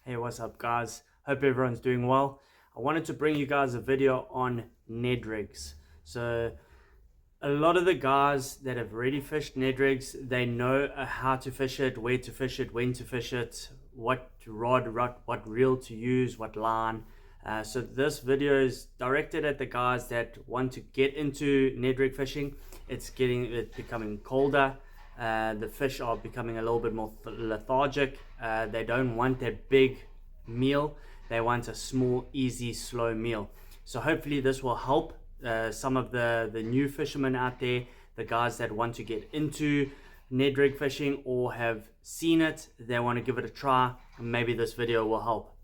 Hey, what's up guys? Hope everyone's doing well. I wanted to bring you guys a video on Ned Rigs. So a lot of the guys that have already fished Ned Rigs, they know how to fish it, where to fish it, when to fish it, what rod, what reel to use, what line. So this video is directed at the guys that want to get into Ned Rig fishing. It's becoming colder. The fish are becoming a little bit more lethargic. They don't want that big meal. They want a small, easy, slow meal. So hopefully this will help some of the new fishermen out there, the guys that want to get into Ned Rig fishing or have seen it, they want to give it a try, and maybe this video will help.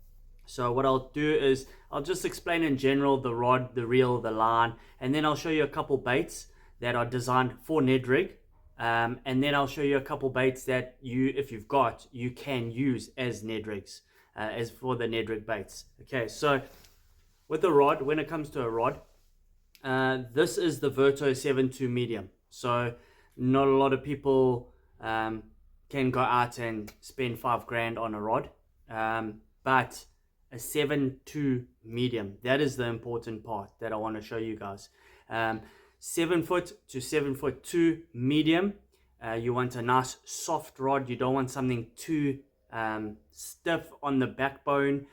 So what I'll do is I'll just explain in general the rod, the reel, the line, and then I'll show you a couple baits that are designed for Ned Rig. And then I'll show you a couple baits that if you've got, you can use as Ned Rigs, as for the Ned Rig baits. Okay, so with the rod, when it comes to a rod, this is the Verto 7.2 medium. So not a lot of people can go out and spend $5,000 on a rod, but a 7.2 medium, that is the important part that I want to show you guys. 7 foot to 7'2" medium. You want a nice soft rod. You don't want something too stiff on the backbone,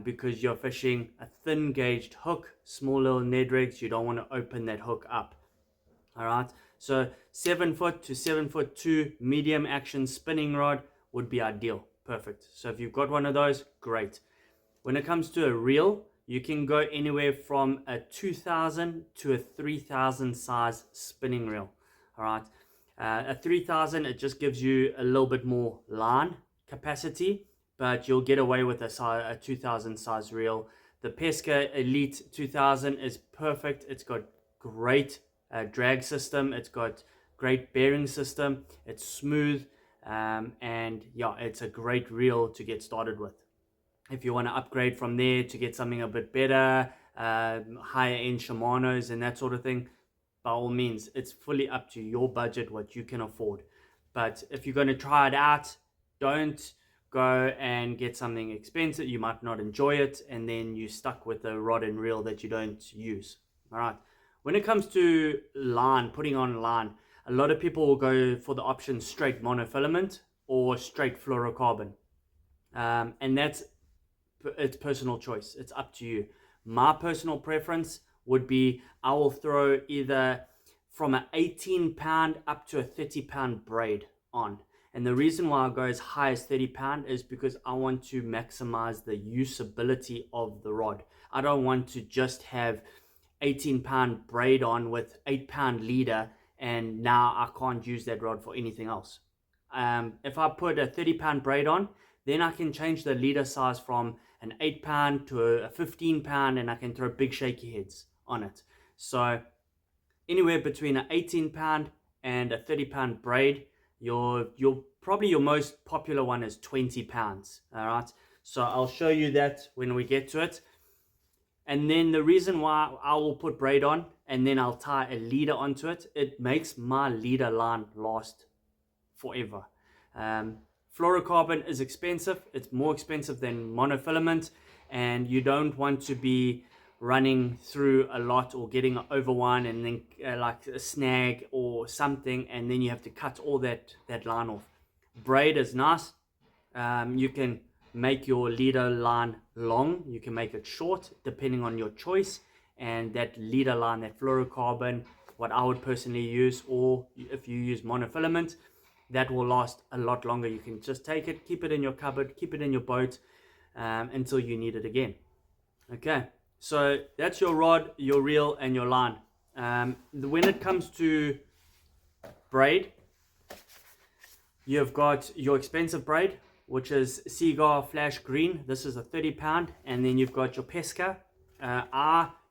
because you're fishing a thin gauged hook, small little Ned Rigs. You don't want to open that hook up. All right, so 7 foot to 7'2" medium action spinning rod would be ideal. Perfect. So if you've got one of those, great. When it comes to a reel, you can go anywhere from a 2,000 to a 3,000 size spinning reel. All right, a 3,000, it just gives you a little bit more line capacity, but you'll get away with a 2,000 size reel. The Pesca Elite 2000 is perfect. It's got great drag system. It's got great bearing system. It's smooth, and yeah, it's a great reel to get started with. If you want to upgrade from there to get something a bit better, higher end Shimano's and that sort of thing, by all means, it's fully up to your budget, what you can afford. But if you're going to try it out, don't go and get something expensive. You might not enjoy it, and then you're stuck with a rod and reel that you don't use. All right. When it comes to line, putting on line, a lot of people will go for the option straight monofilament or straight fluorocarbon, and it's personal choice. It's up to you. My personal preference would be I will throw either from an 18-pound up to a 30-pound braid on. And the reason why I go as high as 30-pound is because I want to maximize the usability of the rod. I don't want to just have 18-pound braid on with 8-pound leader and now I can't use that rod for anything else. If I put a 30-pound braid on, then I can change the leader size from an 8-pound to a 15-pound, and I can throw big shaky heads on it. So anywhere between an 18-pound and a 30-pound braid, your most popular one is 20 pounds. All right, so I'll show you that when we get to it. And then the reason why I will put braid on and then I'll tie a leader onto it, it makes my leader line last forever. Fluorocarbon is expensive. It's more expensive than monofilament, and you don't want to be running through a lot or getting over one and then like a snag or something, and then you have to cut all that line off. Braid is nice. You can make your leader line long, you can make it short depending on your choice, and that leader line, that fluorocarbon, what I would personally use, or if you use monofilament, that will last a lot longer. You can just take it, keep it in your cupboard, keep it in your boat until you need it again. Okay, so that's your rod, your reel, and your line. When it comes to braid, you've got your expensive braid, which is Seaguar Flash Green. This is a 30-pound, and then you've got your Pesca.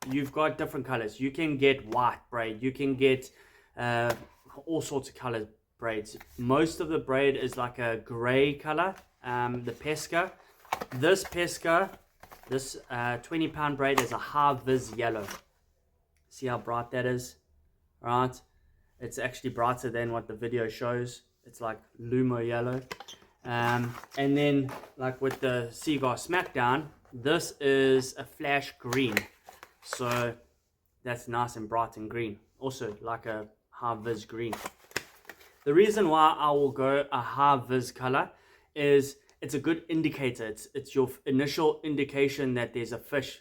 You've got different colors. You can get white braid. You can get all sorts of colors braids. Most of the braid is like a gray color. The Pesca, this 20-pound braid is a high vis yellow. See how bright that is, right? It's actually brighter than what the video shows. It's like lumo yellow. And then like with the Seaguar Smackdown, this is a flash green, so that's nice and bright and green, also like a high vis green. The reason why I will go a high vis color is it's a good indicator. It's your initial indication that there's a fish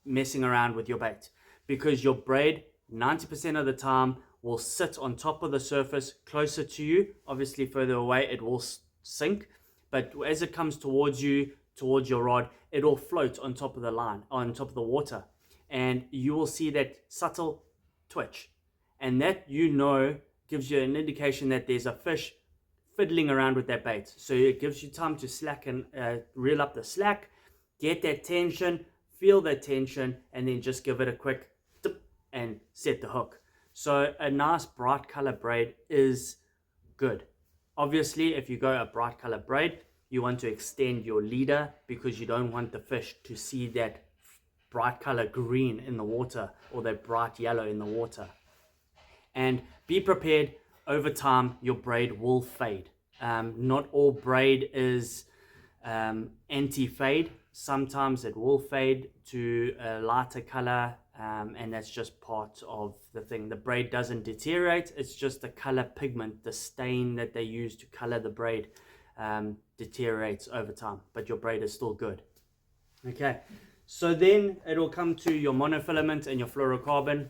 messing around with your bait, because your braid 90% of the time will sit on top of the surface closer to you. Obviously further away it will sink, but as it comes towards you, towards your rod, it will float on top of the line, on top of the water, and you will see that subtle twitch, and that, you know, gives you an indication that there's a fish fiddling around with that bait. So it gives you time to slack and reel up the slack, get that tension, feel that tension, and then just give it a quick dip and set the hook. So a nice bright color braid is good. Obviously, if you go a bright color braid, you want to extend your leader, because you don't want the fish to see that bright color green in the water or that bright yellow in the water. And be prepared, over time your braid will fade. Not all braid is anti-fade. Sometimes it will fade to a lighter color, and that's just part of the thing. The braid doesn't deteriorate, it's just the color pigment, the stain that they use to color the braid deteriorates over time, but your braid is still good. Okay, so then it'll come to your monofilament and your fluorocarbon.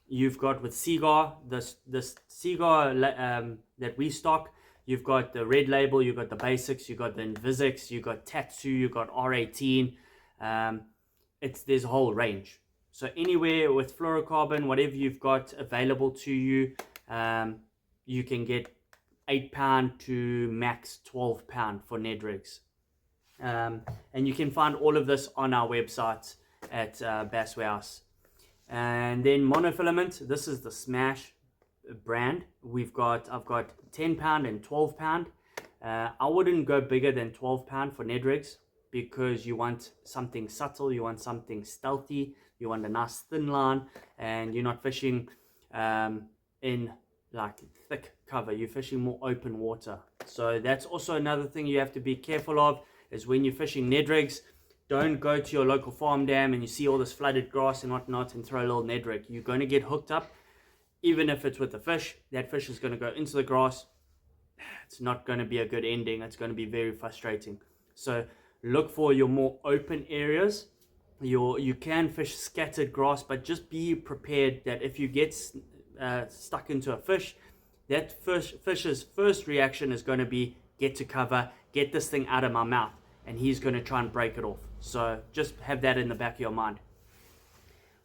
You've got with Seaguar, this Seaguar that we stock, you've got the red label, you've got the basics, you've got the Invisix, you've got Tattoo, you've got R18. There's a whole range. So anywhere with fluorocarbon, whatever you've got available to you, you can get £8 to max £12 for NedRigs. And you can find all of this on our website at Bass Warehouse. And then monofilament, this is the Smash brand. I've got £10 and £12. I wouldn't go bigger than £12 for NedRigs, because you want something subtle, you want something stealthy, you want a nice thin line, and you're not fishing in like thick cover, you're fishing more open water. So that's also another thing you have to be careful of, is when you're fishing NedRigs, don't go to your local farm dam and you see all this flooded grass and whatnot and throw a little NedRig. You're going to get hooked up. Even if it's with a fish, that fish is going to go into the grass. It's not going to be a good ending. It's going to be very frustrating. So look for your more open areas. You can fish scattered grass, but just be prepared that if you get stuck into a fish, that fish's first reaction is going to be, get to cover, get this thing out of my mouth, and he's going to try and break it off. So just have that in the back of your mind.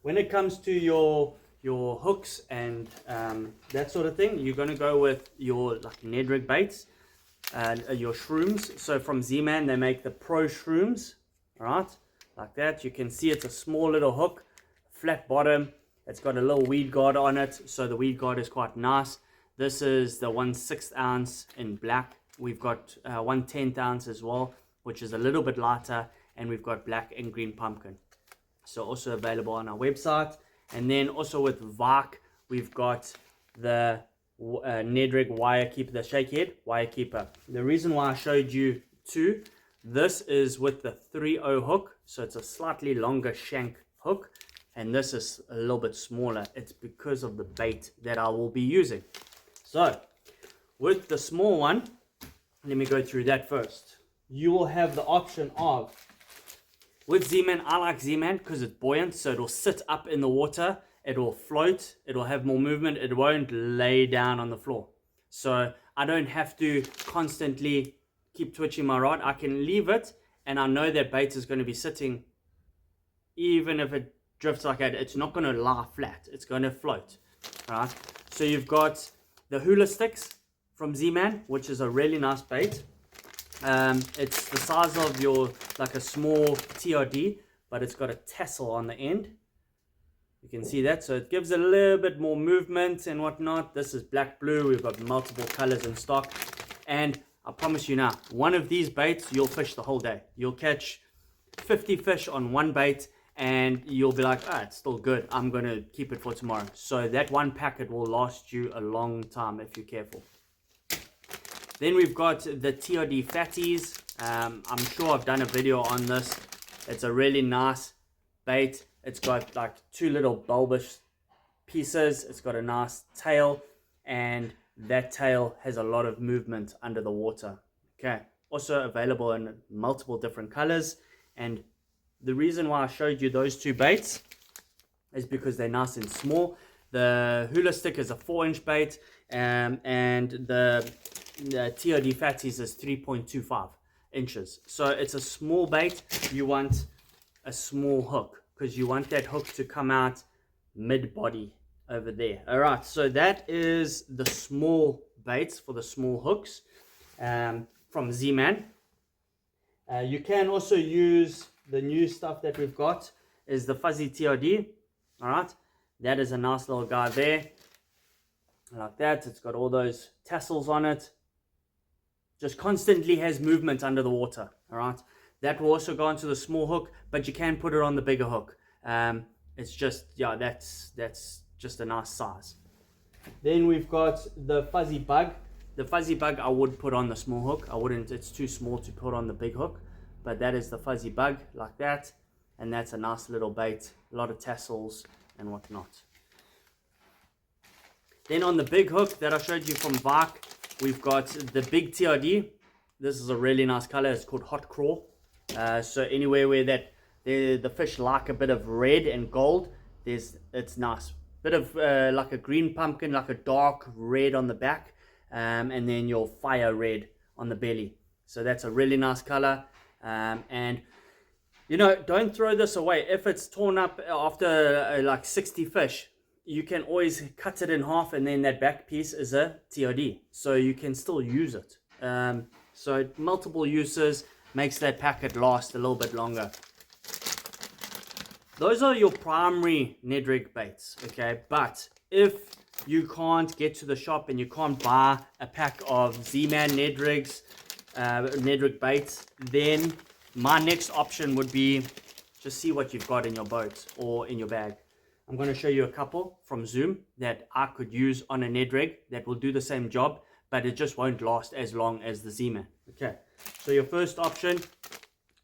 When it comes to your hooks and that sort of thing, you're going to go with your like NedRig baits, your shrooms. So from Z-Man, they make the Pro Shrooms, all right, like that. You can see it's a small little hook, flat bottom. It's got a little weed guard on it, so the weed guard is quite nice. This is the 1/6 ounce in black. We've got 1/10 ounce as well, which is a little bit lighter, and we've got black and green pumpkin. So also available on our website. And then also with Vark, we've got the NedRig wire keeper, the shake head wire keeper. The reason why I showed you two, this is with the 3/0 hook, so it's a slightly longer shank hook, and this is a little bit smaller. It's because of the bait that I will be using. So with the small one, let me go through that first. You will have the option of, with Z-Man, I like Z-Man because it's buoyant, so it will sit up in the water, it will float, it will have more movement, it won't lay down on the floor. So I don't have to constantly keep twitching my rod. I can leave it, and I know that bait is going to be sitting, even if it drifts like that, it's not going to lie flat, it's going to float. All right. So you've got the hula sticks from Z-Man, which is a really nice bait. It's the size of your, like a small TRD, but it's got a tassel on the end. You can see that, so it gives a little bit more movement and whatnot. This is black blue. We've got multiple colors in stock, and I promise you now, one of these baits you'll fish the whole day. You'll catch 50 fish on one bait, and you'll be like, it's still good, I'm gonna keep it for tomorrow. So that one packet will last you a long time if you're careful. Then we've got the TRD fatties. I'm sure I've done a video on this. It's a really nice bait. It's got like two little bulbous pieces. It's got a nice tail, and that tail has a lot of movement under the water. Okay, also available in multiple different colors. And the reason why I showed you those two baits is because they're nice and small. The hula stick is a 4-inch bait, and the TRD fatties is 3.25 inches. So it's a small bait. You want a small hook because you want that hook to come out mid-body over there. All right, so that is the small baits for the small hooks from Z-Man. You can also use the new stuff that we've got is the fuzzy TRD. All right, that is a nice little guy there, like that. It's got all those tassels on it. Just constantly has movement under the water. All right, that will also go into the small hook, but you can put it on the bigger hook. It's just, yeah, that's just a nice size. Then we've got the fuzzy bug. The fuzzy bug I would put on the small hook. I wouldn't, it's too small to put on the big hook, but that is the fuzzy bug, like that. And that's a nice little bait, a lot of tassels and whatnot. Then on the big hook that I showed you from Vark, we've got the big TRD. This is a really nice color. It's called Hot Crawl. So anywhere where that the fish like a bit of red and gold, it's nice. Bit of like a green pumpkin, like a dark red on the back, and then your fire red on the belly. So that's a really nice color. And you know, don't throw this away. If it's torn up after like 60 fish, you can always cut it in half, and then that back piece is a TRD. So you can still use it. So multiple uses makes that packet last a little bit longer. Those are your primary NedRig baits, okay? But if you can't get to the shop and you can't buy a pack of Z-Man NedRig baits, then my next option would be just see what you've got in your boat or in your bag. I'm going to show you a couple from Zoom that I could use on a NedRig that will do the same job, but it just won't last as long as the Z-Man. Okay, so your first option,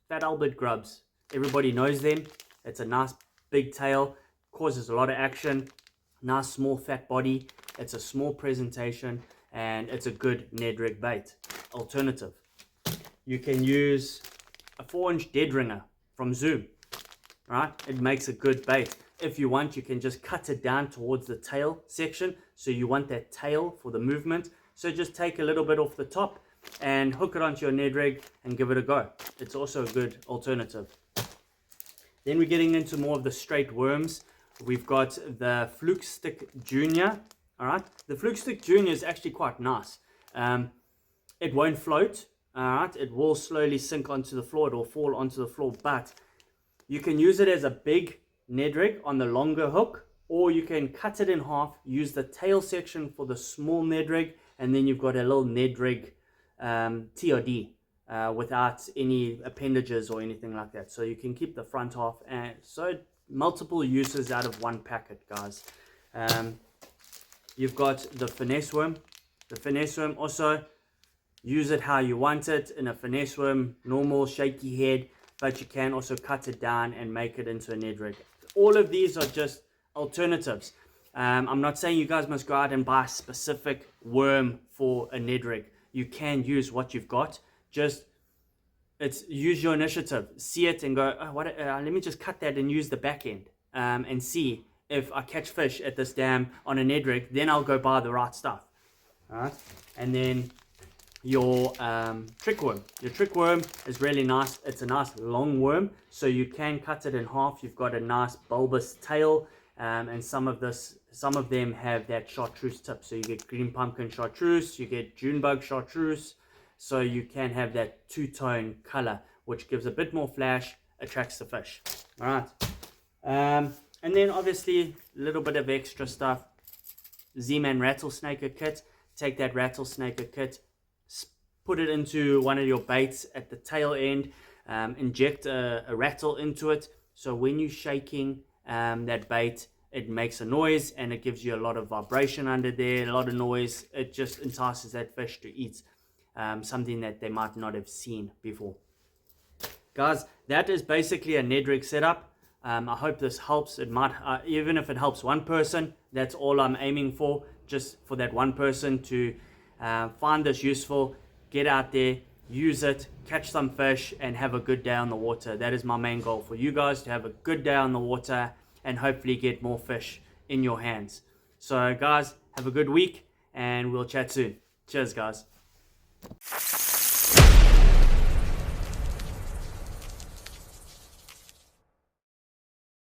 Fat Albert grubs. Everybody knows them. It's a nice big tail, causes a lot of action, nice small fat body. It's a small presentation, and it's a good NedRig bait alternative. You can use a 4-inch dead ringer from Zoom, right? It makes a good bait. If you want, you can just cut it down towards the tail section. So you want that tail for the movement. So just take a little bit off the top and hook it onto your NedRig and give it a go. It's also a good alternative. Then we're getting into more of the straight worms. We've got the Fluke Stick Junior. All right, the Fluke Stick Junior is actually quite nice. It won't float. All right, it will slowly sink onto the floor. It will fall onto the floor, but you can use it as a big NedRig on the longer hook, or you can cut it in half, use the tail section for the small NedRig, and then you've got a little NedRig TRD without any appendages or anything like that. So you can keep the front half, and so multiple uses out of one packet, guys. You've got the finesse worm. The finesse worm also, use it how you want it. In a finesse worm, normal shaky head, but you can also cut it down and make it into a NedRig. All of these are just alternatives. I'm not saying you guys must go out and buy a specific worm for a NedRig. You can use what you've got. Just use your initiative. See it and go, oh, let me just cut that and use the back end and see if I catch fish at this dam on a NedRig. Then I'll go buy the right stuff. All right, and then your trick worm. Your trick worm is really nice. It's a nice long worm, so you can cut it in half. You've got a nice bulbous tail, and some of them have that chartreuse tip. So you get green pumpkin chartreuse, you get Junebug chartreuse, so you can have that two-tone color, which gives a bit more flash, attracts the fish. All right, and then obviously a little bit of extra stuff. Z-Man rattlesnaker kit. Take that rattlesnaker kit, put it into one of your baits at the tail end, inject a rattle into it, so when you're shaking that bait, it makes a noise and it gives you a lot of vibration under there, a lot of noise. It just entices that fish to eat. something that they might not have seen before. Guys, that is basically a Ned Rig setup. I hope this helps. It might, even if it helps one person, that's all I'm aiming for. Just for that one person to find this useful, get out there, use it, catch some fish, and have a good day on the water. That is my main goal, for you guys to have a good day on the water and hopefully get more fish in your hands. So guys, have a good week and we'll chat soon. Cheers, guys.